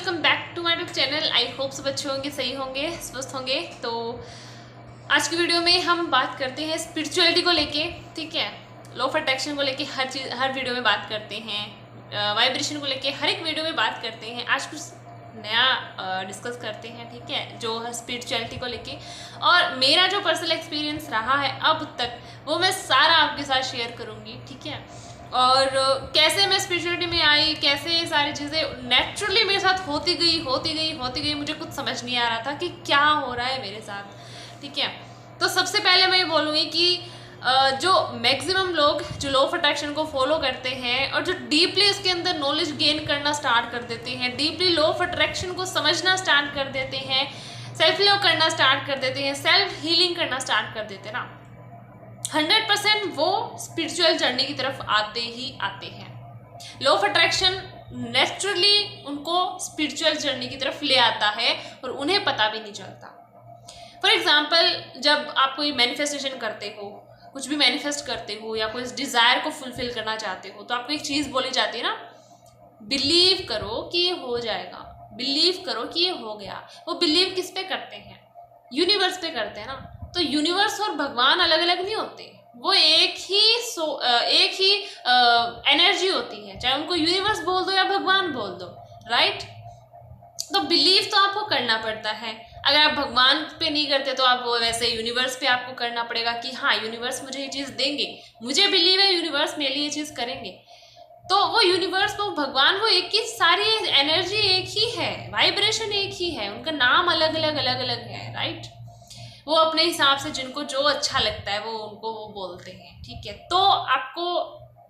Welcome back to my YouTube channel. I hope सब अच्छे होंगे, सही होंगे, स्वस्थ होंगे। तो आज की वीडियो में हम बात करते हैं स्पिरिचुअलिटी को लेके, ठीक है। लॉ ऑफ अट्रैक्शन को लेके हर वीडियो में बात करते हैं, वाइब्रेशन को लेके हर एक वीडियो में बात करते हैं। आज कुछ नया डिस्कस करते हैं, ठीक है, जो है स्पिरिचुअलिटी को लेके। और मेरा जो पर्सनल एक्सपीरियंस रहा है अब तक, वो मैं सारा आपके साथ शेयर करूँगी, ठीक है। और कैसे मैं स्पिरिचुअलिटी में आई, कैसे ये सारी चीज़ें नेचुरली मेरे साथ होती गई, मुझे कुछ समझ नहीं आ रहा था कि क्या हो रहा है मेरे साथ, ठीक है। तो सबसे पहले मैं ये बोलूँगी कि जो मैक्सिमम लोग जो लॉ ऑफ अट्रैक्शन को फॉलो करते हैं और जो डीपली इसके अंदर नॉलेज गेन करना स्टार्ट कर देते हैं, डीपली लॉ ऑफ अट्रैक्शन को समझना स्टार्ट कर देते हैं, सेल्फ लव करना स्टार्ट कर देते हैं, सेल्फ हीलिंग करना स्टार्ट कर देते हैं ना, 100% वो स्पिरिचुअल जर्नी की तरफ आते ही आते हैं। लॉ ऑफ अट्रैक्शन नेचुरली उनको स्पिरिचुअल जर्नी की तरफ ले आता है और उन्हें पता भी नहीं चलता। फॉर एग्जाम्पल, जब आप कोई मैनिफेस्टेशन करते हो, कुछ भी मैनिफेस्ट करते हो या कोई डिज़ायर को फुलफिल करना चाहते हो, तो आपको एक चीज़ बोली जाती है ना, बिलीव करो कि ये हो जाएगा, बिलीव करो कि ये हो गया। वो बिलीव किस पे करते हैं? यूनिवर्स पे करते हैं ना। तो यूनिवर्स और भगवान अलग अलग नहीं होते, वो एक ही एनर्जी होती है, चाहे उनको यूनिवर्स बोल दो या भगवान बोल दो, राइट। तो बिलीव तो आपको करना पड़ता है। अगर आप भगवान पे नहीं करते तो आप वो वैसे यूनिवर्स पे आपको करना पड़ेगा कि हाँ, यूनिवर्स मुझे ये चीज़ देंगे, मुझे बिलीव है यूनिवर्स मेरे लिए ये चीज़ करेंगे। तो वो यूनिवर्स, वो भगवान, वो एक ही, सारी एनर्जी एक ही है, वाइब्रेशन एक ही है, उनका नाम अलग अलग है, राइट। वो अपने हिसाब से जिनको जो अच्छा लगता है वो उनको वो बोलते हैं, ठीक है। तो आपको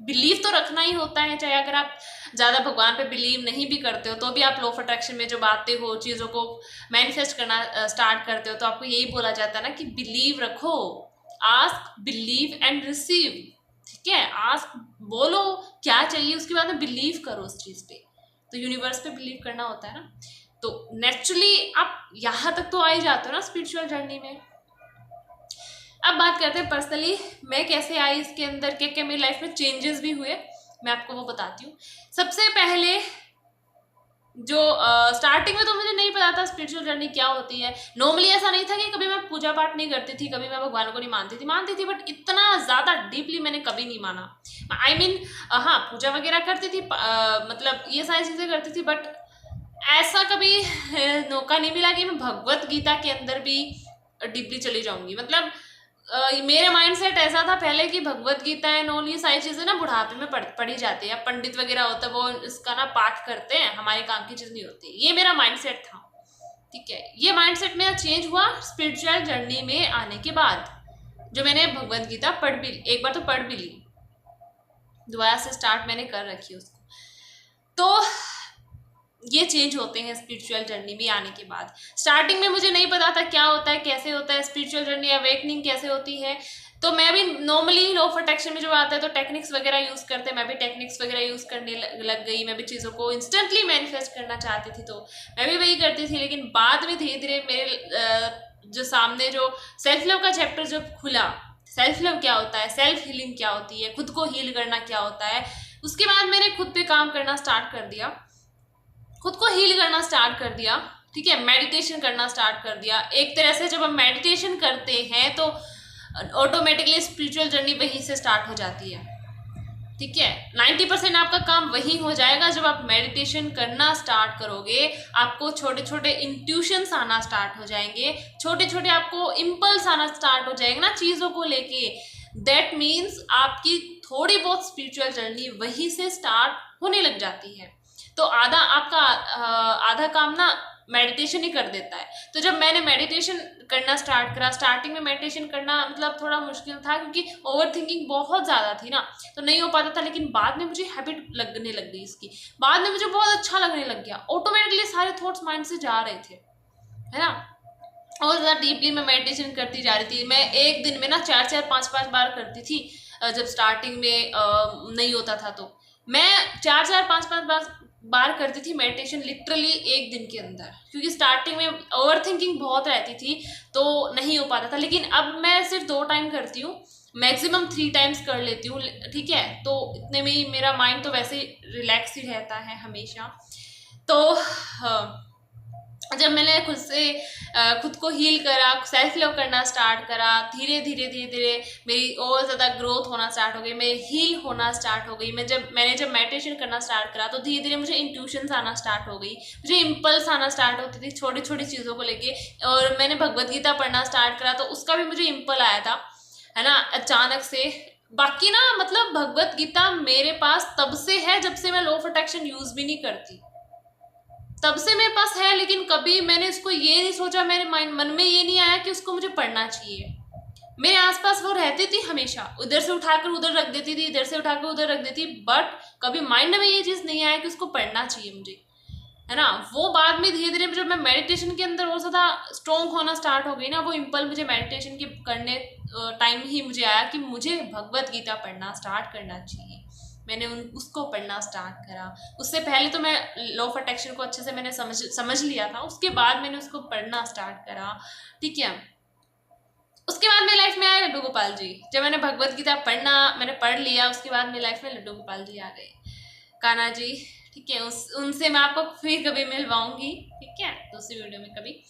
बिलीव तो रखना ही होता है, चाहे अगर आप ज़्यादा भगवान पे बिलीव नहीं भी करते हो तो भी आप लॉ ऑफ अट्रैक्शन में जब आते हो, चीज़ों को मैनिफेस्ट करना स्टार्ट करते हो, तो आपको यही बोला जाता है ना कि बिलीव रखो, आस्क, बिलीव एंड रिसीव, ठीक है। आस्क, बोलो क्या चाहिए, उसके बाद में बिलीव करो उस चीज़ पे। तो यूनिवर्स पे बिलीव करना होता है ना। तो नेचुरली आप यहाँ तक तो आ ही जाते हो ना स्पिरिचुअल जर्नी में। अब बात करते हैं पर्सनली मैं कैसे आई इसके अंदर, क्या क्या मेरी लाइफ में चेंजेस भी हुए, मैं आपको वो बताती हूँ। सबसे पहले जो स्टार्टिंग में तो मुझे नहीं पता था स्पिरिचुअल जर्नी क्या होती है। नॉर्मली ऐसा नहीं था कि कभी मैं पूजा पाठ नहीं करती थी, कभी मैं भगवान को नहीं मानती थी, बट इतना ज़्यादा डीपली मैंने कभी नहीं माना। I mean, हाँ, पूजा वगैरह करती थी, मतलब ये सारी चीज़ें करती थी, बट ऐसा कभी मौका नहीं मिला कि मैं भगवत गीता के अंदर भी डीपली चली जाऊंगी। मतलब मेरा माइंडसेट ऐसा था पहले कि भगवत गीता एंड ऑल ये सारी चीज़ें ना बुढ़ापे में पढ़ी जाती है, पंडित वगैरह होता है वो इसका ना पाठ करते हैं, हमारे काम की चीज़ नहीं होती। ये मेरा माइंडसेट था, ठीक है। ये माइंडसेट मेरा चेंज हुआ स्पिरिचुअल जर्नी में आने के बाद, जो मैंने भगवत गीता एक बार तो पढ़ भी ली, दोबारा से स्टार्ट मैंने कर रखी उसको। तो ये चेंज होते हैं स्पिरिचुअल जर्नी में आने के बाद। स्टार्टिंग में मुझे नहीं पता था क्या होता है, कैसे होता है स्पिरिचुअल जर्नी, अवेकनिंग कैसे होती है। तो मैं भी नॉर्मली लॉ ऑफ अट्रैक्शन में जो आता है तो टेक्निक्स वगैरह यूज़ करते हैं, मैं भी टेक्निक्स वगैरह यूज़ करने लग गई। मैं भी चीज़ों को इंस्टेंटली मैनिफेस्ट करना चाहती थी, तो मैं भी वही करती थी। लेकिन बाद में धीरे धीरे मेरे जो सामने जो सेल्फ लव का चैप्टर जब खुला, सेल्फ लव क्या होता है, सेल्फ हीलिंग क्या होती है, खुद को हील करना क्या होता है, उसके बाद मैंने खुद पे काम करना स्टार्ट कर दिया, खुद को हील करना स्टार्ट कर दिया, ठीक है। मेडिटेशन करना स्टार्ट कर दिया। एक तरह से जब हम मेडिटेशन करते हैं तो ऑटोमेटिकली स्पिरिचुअल जर्नी वहीं से स्टार्ट हो जाती है, ठीक है। 90% आपका काम वही हो जाएगा जब आप मेडिटेशन करना स्टार्ट करोगे। आपको छोटे छोटे इंट्यूशंस आना स्टार्ट हो जाएंगे, छोटे छोटे आपको इम्पल्स आना स्टार्ट हो जाएंगे ना चीज़ों को लेके। दैट मीन्स आपकी थोड़ी बहुत स्पिरिचुअल जर्नी वहीं से स्टार्ट होने लग जाती है। तो आधा काम ना मेडिटेशन ही कर देता है। तो जब मैंने मेडिटेशन करना स्टार्ट करा, स्टार्टिंग में मेडिटेशन करना मतलब थोड़ा मुश्किल था, क्योंकि ओवर थिंकिंग बहुत ज़्यादा थी ना, तो नहीं हो पाता था। लेकिन बाद में मुझे हैबिट लगने लग गई इसकी, बाद में मुझे बहुत अच्छा लगने लग गया, ऑटोमेटिकली सारे थॉट्स माइंड से जा रहे थे, है ना। और ज़्यादा डीपली मैं मेडिटेशन करती जा रही थी। मैं एक दिन में ना 4-4, 5-5 बार करती थी। जब स्टार्टिंग में नहीं होता था तो मैं 4-4, 5-5 बार करती थी मेडिटेशन, लिटरली एक दिन के अंदर, क्योंकि स्टार्टिंग में ओवर थिंकिंग बहुत रहती थी तो नहीं हो पाता था। लेकिन अब मैं सिर्फ 2 टाइम करती हूँ, मैक्सिमम 3 टाइम्स कर लेती हूँ, ठीक है। तो इतने में ही मेरा माइंड तो वैसे रिलैक्स ही रहता है हमेशा। तो जब मैंने खुद को हील करा, सेल्फ लव करना स्टार्ट करा, धीरे धीरे मेरी और ज़्यादा ग्रोथ होना स्टार्ट हो गई, मैं हील होना स्टार्ट हो गई। मैंने जब मेडिटेशन करना स्टार्ट करा तो धीरे धीरे मुझे इंट्यूशंस आना स्टार्ट हो गई, मुझे इम्पल्स आना स्टार्ट होती थी छोटी छोटी चीज़ों को लेके। और मैंने भगवद गीता पढ़ना स्टार्ट करा तो उसका भी मुझे इम्पल आया था, है ना, अचानक से। बाकी ना मतलब भगवद गीता मेरे पास तब से है जब से मैं लॉ ऑफ अट्रैक्शन यूज़ भी नहीं करती, तब से मेरे पास है। लेकिन कभी मैंने इसको ये नहीं सोचा, मेरे मन में ये नहीं आया कि उसको मुझे पढ़ना चाहिए। मेरे आसपास वो रहती थी हमेशा, उधर से उठाकर उधर रख देती थी, इधर से उठाकर उधर रख देती, बट कभी माइंड में ये चीज़ नहीं आया कि उसको पढ़ना चाहिए मुझे, है ना। वो बाद में धीरे धीरे जब मैं मेडिटेशन के अंदर और ज़्यादा स्ट्रॉन्ग होना स्टार्ट हो गई ना, वो इम्पल मुझे मेडिटेशन के करने टाइम ही मुझे आया कि मुझे भगवद गीता पढ़ना स्टार्ट करना चाहिए। मैंने उसको पढ़ना स्टार्ट करा। उससे पहले तो मैं लॉ ऑफ अट्रैक्शन को अच्छे से मैंने समझ लिया था, उसके बाद मैंने उसको पढ़ना स्टार्ट करा, ठीक है। उसके बाद मेरी लाइफ में आए लड्डू गोपाल जी। जब मैंने भगवद गीता मैंने पढ़ लिया, उसके बाद मेरी लाइफ में लड्डू गोपाल जी आ गए, कान्हा जी, ठीक है। उनसे मैं आपको फिर कभी मिलवाऊंगी, ठीक है, दूसरी वीडियो में कभी,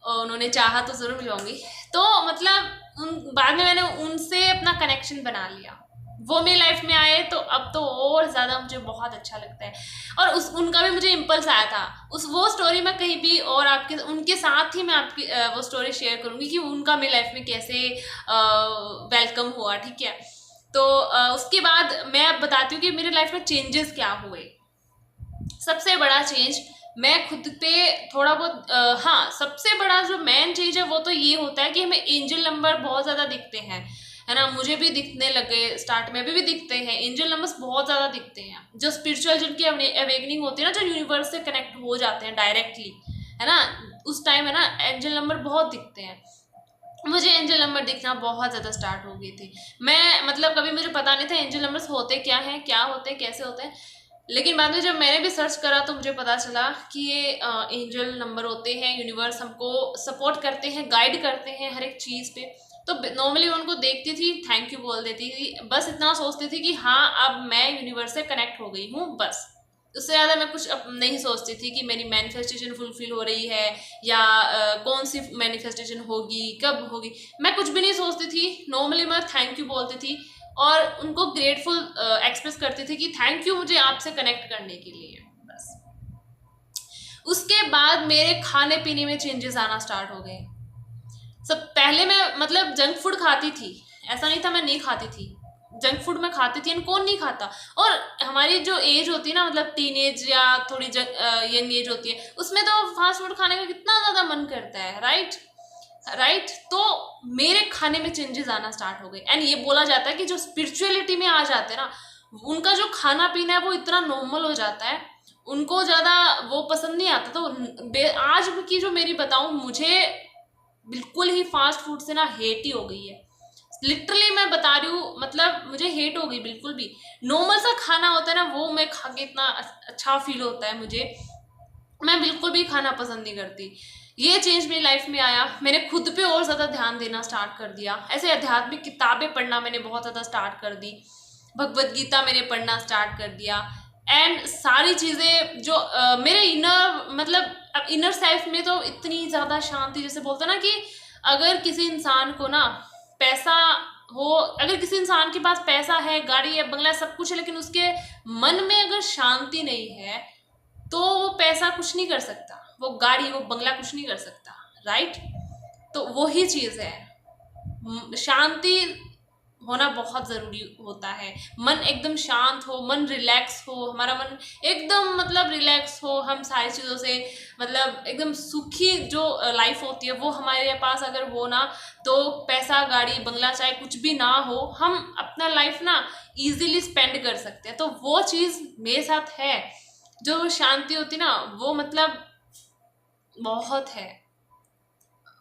और उन्होंने चाहा तो ज़रूर मिलवाऊंगी। तो मतलब बाद में मैंने उनसे अपना कनेक्शन बना लिया, वो मेरी लाइफ में आए तो अब तो और ज़्यादा मुझे बहुत अच्छा लगता है। और उनका भी मुझे इम्पल्स आया था, वो स्टोरी मैं कहीं भी और उनके साथ ही मैं आपकी वो स्टोरी शेयर करूँगी कि उनका मेरी लाइफ में कैसे वेलकम हुआ, ठीक है। तो उसके बाद मैं अब बताती हूँ कि मेरी लाइफ में चेंजेस क्या हुए। सबसे बड़ा चेंज मैं खुद पे थोड़ा बहुत हाँ, सबसे बड़ा जो मेन चेंज है वो तो ये होता है कि हमें एंजल नंबर बहुत ज़्यादा दिखते हैं, है ना। मुझे भी दिखने लगे, स्टार्ट में भी दिखते हैं, एंजल नंबर्स बहुत ज़्यादा दिखते हैं। जो स्पिरिचुअल जिनकी अवेकनिंग होती है ना, जो यूनिवर्स से कनेक्ट हो जाते हैं डायरेक्टली, है ना, उस टाइम है ना एंजल नंबर बहुत दिखते हैं। मुझे एंजल नंबर दिखना बहुत ज़्यादा स्टार्ट हो गई थी। मैं मतलब कभी मुझे पता नहीं था एंजल नंबर्स होते क्या हैं, क्या होते हैं, कैसे होते हैं। लेकिन बाद में जब मैंने भी सर्च करा तो मुझे पता चला कि ये एंजल नंबर होते हैं। यूनिवर्स हमको सपोर्ट करते हैं, गाइड करते हैं हर एक चीज़ पे। तो नॉर्मली उनको देखती थी, थैंक यू बोल देती थी, बस इतना सोचती थी कि हाँ अब मैं यूनिवर्स से कनेक्ट हो गई हूँ, बस। उससे ज़्यादा मैं कुछ अब नहीं सोचती थी कि मेरी मैनिफेस्टेशन फुलफिल हो रही है या कौन सी मैनिफेस्टेशन होगी, कब होगी, मैं कुछ भी नहीं सोचती थी। नॉर्मली मैं थैंक यू बोलती थी और उनको ग्रेटफुल एक्सप्रेस करती थी कि थैंक यू मुझे आपसे कनेक्ट करने के लिए, बस। उसके बाद मेरे खाने पीने में चेंजेस आना स्टार्ट हो गए। सब पहले मैं मतलब जंक फूड खाती थी, ऐसा नहीं था मैं नहीं खाती थी, जंक फूड मैं खाती थी, कौन नहीं खाता। और हमारी जो एज होती है ना, मतलब टीनेज या थोड़ी यंग एज होती है, उसमें तो फास्ट फूड खाने का कितना ज़्यादा मन करता है, राइट। तो मेरे खाने में चेंजेस आना स्टार्ट हो गए। एंड ये बोला जाता है कि जो स्पिरिचुअलिटी में आ जाते हैं ना, उनका जो खाना पीना है वो इतना नॉर्मल हो जाता है, उनको ज़्यादा वो पसंद नहीं आता। तो आज की जो मेरी बताऊँ, मुझे बिल्कुल ही फास्ट फूड से ना हेट ही हो गई है, लिटरली मैं बता रही हूँ। मतलब मुझे हेट हो गई, बिल्कुल भी नॉर्मल सा खाना होता है ना, वो मैं खा के इतना अच्छा फील होता है मुझे, मैं बिल्कुल भी खाना पसंद नहीं करती। ये चेंज मेरी लाइफ में आया। मैंने खुद पे और ज़्यादा ध्यान देना स्टार्ट कर दिया। ऐसे आध्यात्मिक किताबें पढ़ना मैंने बहुत ज़्यादा स्टार्ट कर दी, भगवद गीता मैंने पढ़ना स्टार्ट कर दिया। एंड सारी चीज़ें जो मेरे इनर सेल्फ में तो इतनी ज़्यादा शांति, जैसे बोलते हैं ना कि अगर किसी इंसान को ना पैसा हो, अगर किसी इंसान के पास पैसा है, गाड़ी है, बंगला, सब कुछ है, लेकिन उसके मन में अगर शांति नहीं है तो वो पैसा कुछ नहीं कर सकता, वो गाड़ी, वो बंगला कुछ नहीं कर सकता, राइट। तो वही चीज़ है, शांति होना बहुत ज़रूरी होता है। मन एकदम शांत हो, मन रिलैक्स हो, हमारा मन एकदम मतलब रिलैक्स हो, हम सारी चीज़ों से मतलब एकदम सुखी जो लाइफ होती है वो हमारे पास अगर हो ना, तो पैसा, गाड़ी, बंगला चाहे कुछ भी ना हो, हम अपना लाइफ ना इजीली स्पेंड कर सकते हैं। तो वो चीज़ मेरे साथ है, जो शांति होती ना, वो मतलब बहुत है।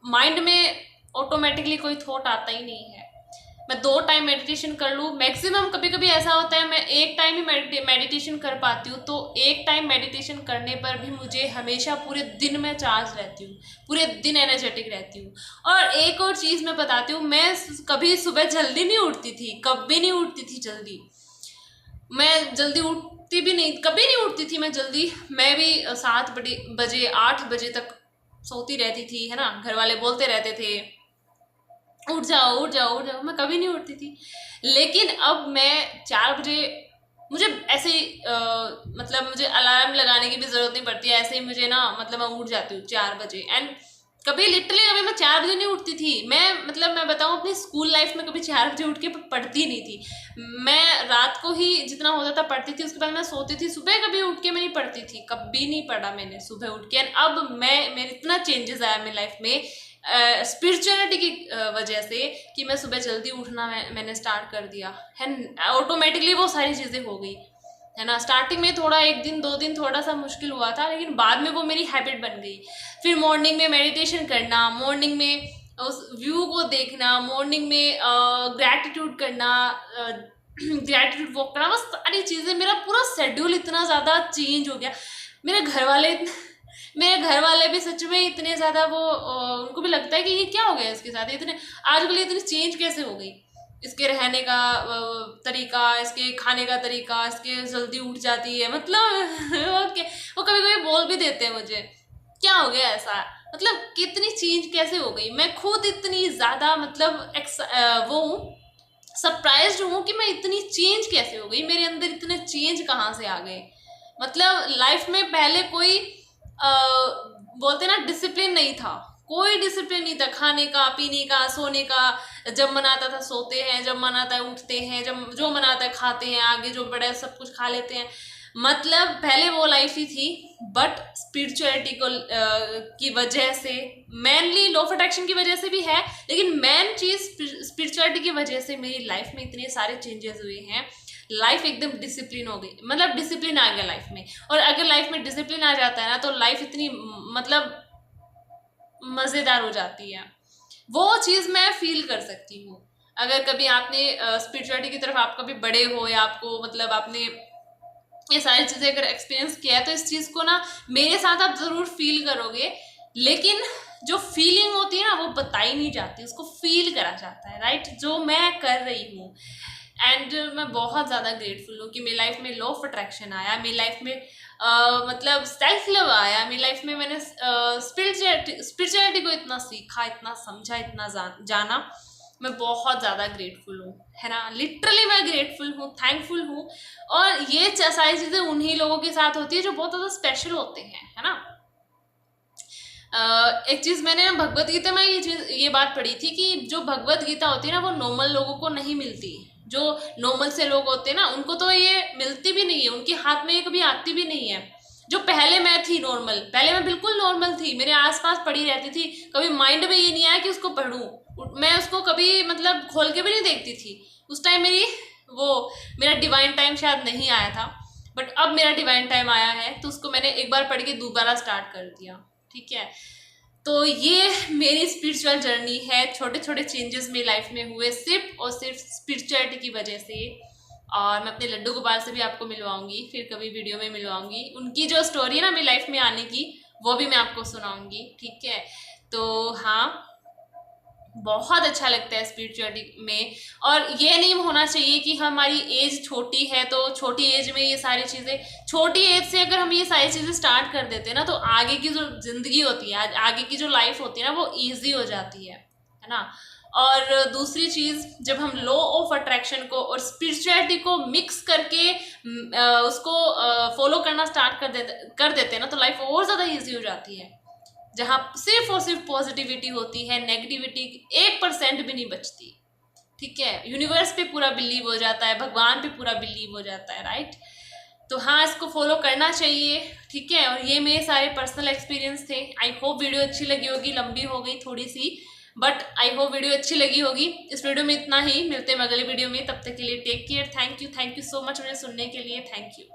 माइंड में ऑटोमेटिकली कोई थॉट आता ही नहीं है। मैं 2 टाइम मेडिटेशन कर लूँ मैक्सिमम, कभी कभी ऐसा होता है मैं 1 टाइम ही मेडिटेशन कर पाती हूँ। तो 1 टाइम मेडिटेशन करने पर भी मुझे हमेशा पूरे दिन में चार्ज रहती हूँ, पूरे दिन एनर्जेटिक रहती हूँ। और एक और चीज़ मैं बताती हूँ, मैं कभी सुबह जल्दी नहीं उठती थी, कभी नहीं उठती थी जल्दी। मैं जल्दी उठती भी नहीं, कभी नहीं उठती थी मैं जल्दी। मैं भी 7 बजे 8 बजे तक सोती रहती थी, है ना। घर वाले बोलते रहते थे उठ जाओ उठ जाओ उठ जाओ, मैं कभी नहीं उठती थी। लेकिन अब मैं 4 बजे, मुझे ऐसे ही मतलब मुझे अलार्म लगाने की भी ज़रूरत नहीं पड़ती है, ऐसे ही मुझे ना मतलब मैं उठ जाती हूँ 4 बजे। एंड कभी लिटरली कभी मैं 4 बजे नहीं उठती थी। मैं मतलब मैं बताऊँ अपनी स्कूल लाइफ में कभी 4 बजे उठ के पढ़ती नहीं थी। मैं रात को ही जितना होता था पढ़ती थी, उसके बाद मैं सोती थी। सुबह कभी उठ के मैं नहीं पढ़ती थी, कभी नहीं पढ़ा मैंने सुबह उठ के। एंड अब मेरे इतना चेंजेस आया मेरी लाइफ में स्पिरिचुअलिटी की वजह से कि मैं सुबह जल्दी उठना मैंने स्टार्ट कर दिया है। ऑटोमेटिकली वो सारी चीज़ें हो गई, है ना। स्टार्टिंग में थोड़ा 1 दिन 2 दिन थोड़ा सा मुश्किल हुआ था, लेकिन बाद में वो मेरी हैबिट बन गई। फिर मॉर्निंग में मेडिटेशन करना, मॉर्निंग में उस व्यू को देखना, मॉर्निंग में ग्रैटिट्यूड करना, ग्रैटिट्यूड वॉक करना, वो सारी चीज़ें, मेरा पूरा शेड्यूल इतना ज़्यादा चेंज हो गया। मेरे घर वाले भी सच में इतने ज़्यादा वो उनको भी लगता है कि ये क्या हो गया इसके साथ, इतने आजकल इतनी चेंज कैसे हो गई, इसके रहने का तरीका, इसके खाने का तरीका, इसके जल्दी उठ जाती है, मतलब ओके। वो कभी कभी बोल भी देते हैं मुझे क्या हो गया ऐसा, मतलब कितनी चेंज कैसे हो गई। मैं खुद इतनी ज़्यादा मतलब वो हूँ, सरप्राइज्ड हूँ कि मैं इतनी चेंज कैसे हो गई, मेरे अंदर इतने चेंज कहाँ से आ गए। मतलब लाइफ में पहले कोई बोलते ना डिसिप्लिन नहीं था, कोई डिसिप्लिन नहीं था, खाने का, पीने का, सोने का। जब मन आता था सोते हैं, जब मन आता है उठते हैं, जब जो मन आता है खाते हैं, आगे जो बड़ा है सब कुछ खा लेते हैं। मतलब पहले वो लाइफ ही थी। बट स्पिरिचुअलिटी को की वजह से, मेनली लॉ ऑफ अट्रैक्शन की वजह से भी है, लेकिन मेन चीज़ स्पिरिचुअलिटी की वजह से मेरी लाइफ में इतने सारे चेंजेस हुए हैं। लाइफ एकदम डिसिप्लिन हो गई, मतलब डिसिप्लिन आ गया लाइफ में। और अगर लाइफ में डिसिप्लिन आ जाता है ना तो लाइफ इतनी मतलब मज़ेदार हो जाती है। वो चीज़ मैं फील कर सकती हूँ। अगर कभी आपने स्पिरिचुअलिटी की तरफ आप कभी बड़े हो, या आपको मतलब आपने ये सारी चीज़ें अगर एक्सपीरियंस किया है, तो इस चीज़ को ना मेरे साथ आप ज़रूर फील करोगे। लेकिन जो फीलिंग होती है ना वो बताई नहीं जाती, उसको फील करा जाता है, राइट, जो मैं कर रही हूँ। एंड मैं बहुत ज़्यादा ग्रेटफुल हूँ कि मेरी लाइफ में लॉ ऑफ अट्रैक्शन आया, मेरी लाइफ में मतलब सेल्फ लव आया, मेरी लाइफ में मैंने स्पिरिचुअलिटी को इतना सीखा, इतना समझा, इतना जाना। मैं बहुत ज़्यादा ग्रेटफुल हूँ, है ना। लिटरली मैं ग्रेटफुल हूँ, थैंकफुल हूँ। और ये सारी चीज़ें उन्हीं लोगों के साथ होती है जो बहुत ज़्यादा स्पेशल होते हैं, है ना। एक चीज़ मैंने भगवत गीता में ये बात पढ़ी थी कि जो भगवत गीता होती है ना वो नॉर्मल लोगों को नहीं मिलती। जो नॉर्मल से लोग होते हैं ना उनको तो ये मिलती भी नहीं है, उनके हाथ में ये कभी आती भी नहीं है। जो पहले मैं थी नॉर्मल, पहले मैं बिल्कुल नॉर्मल थी, मेरे आसपास पड़ी रहती थी, कभी माइंड में ये नहीं आया कि उसको पढूं, मैं उसको कभी मतलब खोल के भी नहीं देखती थी। उस टाइम मेरा डिवाइन टाइम शायद नहीं आया था, बट अब मेरा डिवाइन टाइम आया है, तो उसको मैंने एक बार पढ़ के दोबारा स्टार्ट कर दिया, ठीक है। तो ये मेरी स्पिरिचुअल जर्नी है। छोटे छोटे चेंजेस मेरी लाइफ में हुए सिर्फ और सिर्फ स्पिरिचुअलिटी की वजह से। और मैं अपने लड्डू गोपाल से भी आपको मिलवाऊंगी, फिर कभी वीडियो में मिलवाऊंगी। उनकी जो स्टोरी है ना मेरी लाइफ में आने की, वो भी मैं आपको सुनाऊंगी, ठीक है। तो हाँ, बहुत अच्छा लगता है स्पिरिचुअलिटी में। और ये नहीं होना चाहिए कि हमारी एज छोटी है तो छोटी एज में ये सारी चीज़ें, छोटी एज से अगर हम ये सारी चीज़ें स्टार्ट कर देते हैं ना तो आगे की जो ज़िंदगी होती है, आगे की जो लाइफ होती है ना वो ईजी हो जाती है ना। और दूसरी चीज़, जब हम लॉ ऑफ अट्रैक्शन को और स्पिरिचुअलिटी को मिक्स करके उसको फॉलो करना स्टार्ट कर देते हैं ना तो लाइफ और ज़्यादा ईजी हो जाती है। जहाँ सिर्फ और सिर्फ पॉजिटिविटी होती है, नेगेटिविटी 1% भी नहीं बचती, ठीक है। यूनिवर्स पे पूरा बिलीव हो जाता है, भगवान पे पूरा बिलीव हो जाता है, राइट। तो हाँ, इसको फॉलो करना चाहिए, ठीक है। और ये मेरे सारे पर्सनल एक्सपीरियंस थे। आई होप वीडियो अच्छी लगी होगी, लंबी हो गई थोड़ी सी, बट आई होप वीडियो अच्छी लगी होगी। इस वीडियो में इतना ही, मिलते हैं अगले वीडियो में, तब तक के लिए take care. Thank you so much मुझे सुनने के लिए, थैंक यू।